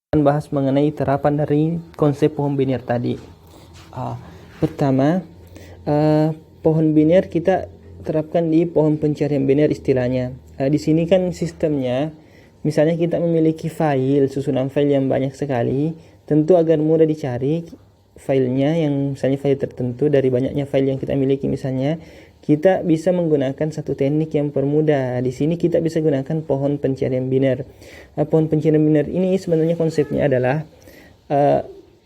akan bahas mengenai terapan dari konsep pohon biner tadi. Pertama, pohon biner kita terapkan di pohon pencarian biner istilahnya. Di sini kan sistemnya, misalnya kita memiliki susunan file yang banyak sekali, tentu agar mudah dicari filenya yang misalnya file tertentu dari banyaknya file yang kita miliki misalnya, kita bisa menggunakan satu teknik yang permudah. Di sini kita bisa gunakan pohon pencarian biner. Pohon pencarian biner ini sebenarnya konsepnya adalah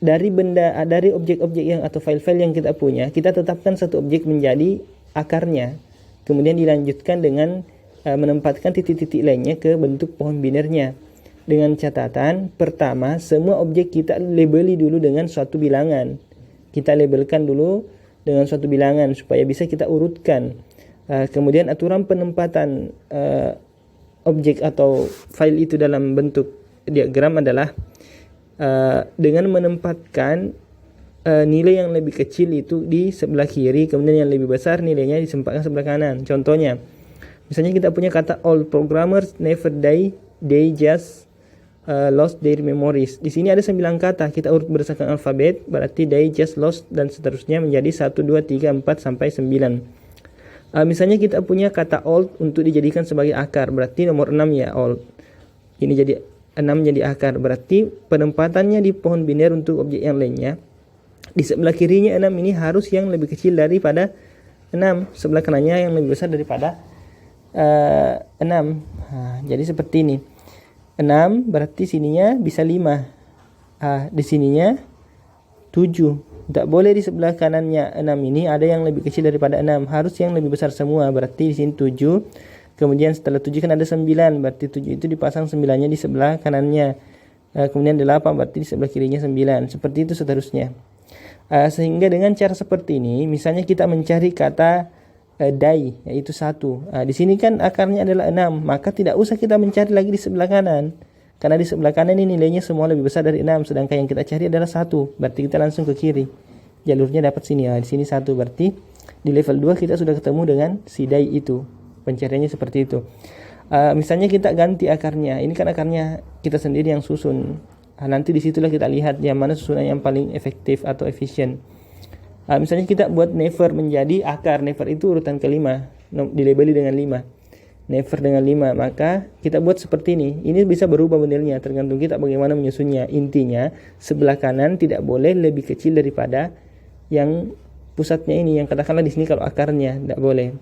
dari objek-objek yang atau file-file yang kita punya, kita tetapkan satu objek menjadi akarnya. Kemudian dilanjutkan dengan menempatkan titik-titik lainnya ke bentuk pohon binernya. Dengan catatan, pertama, semua objek kita labeli dulu dengan suatu bilangan. Kita labelkan dulu dengan suatu bilangan supaya bisa kita urutkan. Kemudian aturan penempatan objek atau file itu dalam bentuk diagram adalah dengan menempatkan nilai yang lebih kecil itu di sebelah kiri, kemudian yang lebih besar nilainya ditempatkan sebelah kanan. Contohnya, misalnya kita punya kata all programmers never die, they just lost their memories. Di sini ada 9 kata, kita urut berdasarkan alfabet, berarti they just lost dan seterusnya menjadi 1, 2, 3, 4 sampai 9. Misalnya kita punya kata old untuk dijadikan sebagai akar, berarti nomor 6 ya old. Ini jadi 6 jadi akar, berarti penempatannya di pohon biner untuk objek yang lainnya. Di sebelah kirinya 6 ini harus yang lebih kecil daripada 6, sebelah kanannya yang lebih besar daripada 6. Jadi seperti ini. 6 berarti sininya bisa 5. Di sininya 7. Tak boleh di sebelah kanannya 6 ini ada yang lebih kecil daripada 6. Harus yang lebih besar semua. Berarti di sini 7. Kemudian setelah 7 kan ada 9. Berarti 7 itu dipasang 9-nya di sebelah kanannya. Kemudian 8 berarti di sebelah kirinya 9. Seperti itu seterusnya. Sehingga dengan cara seperti ini, misalnya kita mencari kata die, yaitu 1. Di sini kan akarnya adalah 6, maka tidak usah kita mencari lagi di sebelah kanan. Karena di sebelah kanan ini nilainya semua lebih besar dari 6, sedangkan yang kita cari adalah 1. Berarti kita langsung ke kiri. Jalurnya dapat sini. Di sini 1, berarti di level 2 kita sudah ketemu dengan si die itu. Pencariannya seperti itu. Misalnya kita ganti akarnya. Ini kan akarnya kita sendiri yang susun. Nanti disitulah kita lihat yang mana susunan yang paling efektif atau efisien. Misalnya kita buat never menjadi akar. Never itu urutan kelima, dilabeli dengan 5. Never dengan 5, maka kita buat seperti ini. Ini bisa berubah modelnya tergantung kita bagaimana menyusunnya. Intinya sebelah kanan tidak boleh lebih kecil daripada yang pusatnya ini. Yang katakanlah di sini kalau akarnya tidak boleh.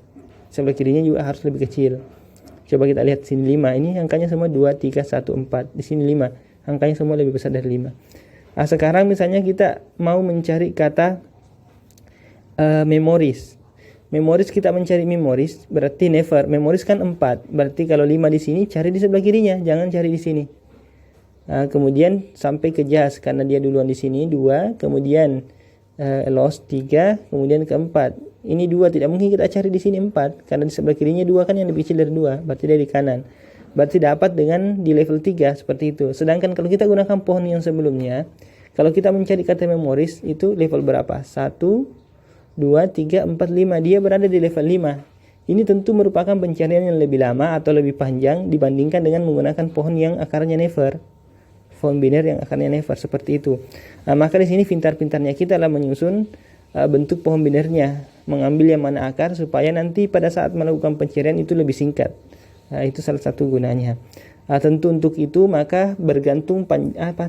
Sebelah kirinya juga harus lebih kecil. Coba kita lihat sini 5. Ini angkanya semua 2, 3, 1, 4. Di sini 5. Angkanya semua lebih besar dari 5. Sekarang misalnya kita mau mencari kata memories. Memories kita mencari memories berarti never. Memories kan 4. Berarti kalau 5 di sini cari di sebelah kirinya, jangan cari di sini. Kemudian sampai ke just karena dia duluan di sini 2, kemudian lost 3, kemudian ke 4. Ini 2 tidak mungkin kita cari di sini 4 karena di sebelah kirinya 2 kan yang lebih kecil dari 2, berarti dari kanan. Berarti dapat dengan di level 3 seperti itu. Sedangkan kalau kita gunakan pohon yang sebelumnya, kalau kita mencari kata memories itu level berapa? 1 2, 3, 4, 5. Dia berada di level 5. Ini tentu merupakan pencarian yang lebih lama atau lebih panjang dibandingkan dengan menggunakan pohon yang akarnya never. Pohon biner yang akarnya never seperti itu. Maka di sini pintar-pintarnya kita adalah menyusun bentuk pohon binernya, mengambil yang mana akar supaya nanti pada saat melakukan pencarian itu lebih singkat. Itu salah satu gunanya. Tentu untuk itu maka bergantung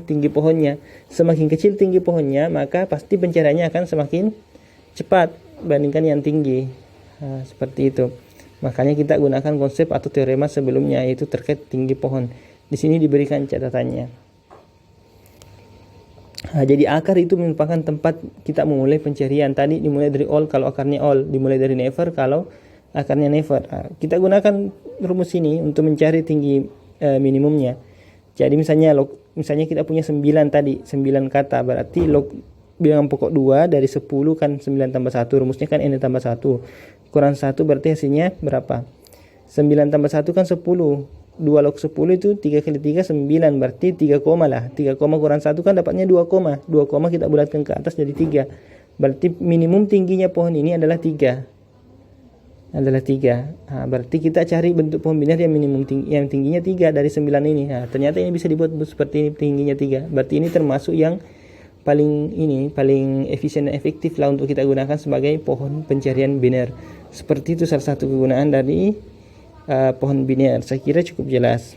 tinggi pohonnya. Semakin kecil tinggi pohonnya, maka pasti pencariannya akan semakin cepat bandingkan yang tinggi. Seperti itu. Makanya kita gunakan konsep atau teorema sebelumnya, yaitu terkait tinggi pohon. Di sini diberikan catatannya. Jadi akar itu merupakan tempat kita memulai pencarian. Tadi dimulai dari all kalau akarnya all, dimulai dari never kalau akarnya never. Kita gunakan rumus ini untuk mencari tinggi minimumnya. Jadi misalnya kita punya 9 tadi, 9 kata, berarti log bilangan pokok 2 dari 10 kan 9 tambah 1, rumusnya kan n tambah 1 kurang 1 berarti hasilnya berapa? 9 tambah 1 kan 10, 2 log 10 itu 3 kali 3 9, berarti 3 koma lah. 3 koma kurang 1 kan dapatnya 2 koma. 2 koma kita bulatkan ke atas jadi 3. Berarti minimum tingginya pohon ini adalah 3. adalah 3. Berarti kita cari bentuk pohon biner yang minimum yang tingginya 3 dari 9 ini. Ternyata ini bisa dibuat seperti ini, tingginya 3. Berarti ini termasuk yang paling efisien dan efektif lah untuk kita gunakan sebagai pohon pencarian biner. Seperti itu salah satu kegunaan dari pohon biner. Saya kira cukup jelas.